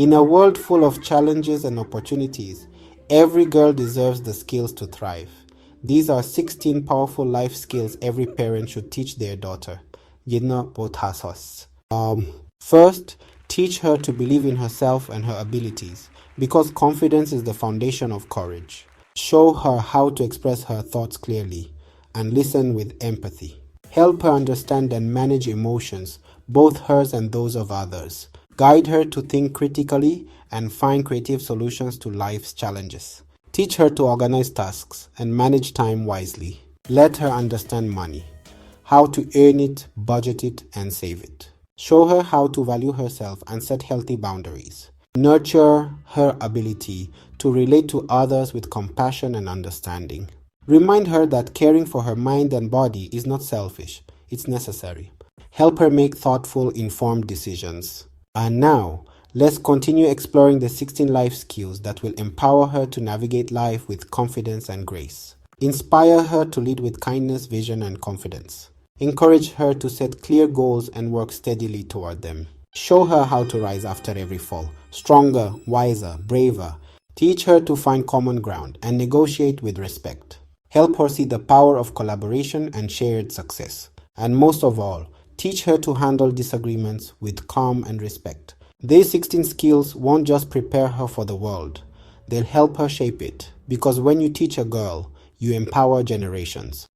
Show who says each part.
Speaker 1: In a world full of challenges and opportunities, every girl deserves the skills to thrive. These are 16 powerful life skills every parent should teach their daughter. Yidna Botasos. First, teach her to believe in herself and her abilities, because confidence is the foundation of courage. Show her how to express her thoughts clearly and listen with empathy. Help her understand and manage emotions, both hers and those of others. Guide her to think critically and find creative solutions to life's challenges. Teach her to organize tasks and manage time wisely. Let her understand money, how to earn it, budget it, and save it. Show her how to value herself and set healthy boundaries. Nurture her ability to relate to others with compassion and understanding. Remind her that caring for her mind and body is not selfish, it's necessary. Help her make thoughtful, informed decisions. And now, let's continue exploring the 16 life skills that will empower her to navigate life with confidence and grace. Inspire her to lead with kindness, vision, and confidence. Encourage her to set clear goals and work steadily toward them. Show her how to rise after every fall, stronger, wiser, braver. Teach her to find common ground and negotiate with respect. Help her see the power of collaboration and shared success. And most of all, teach her to handle disagreements with calm and respect. These 16 skills won't just prepare her for the world, they'll help her shape it. Because when you teach a girl, you empower generations.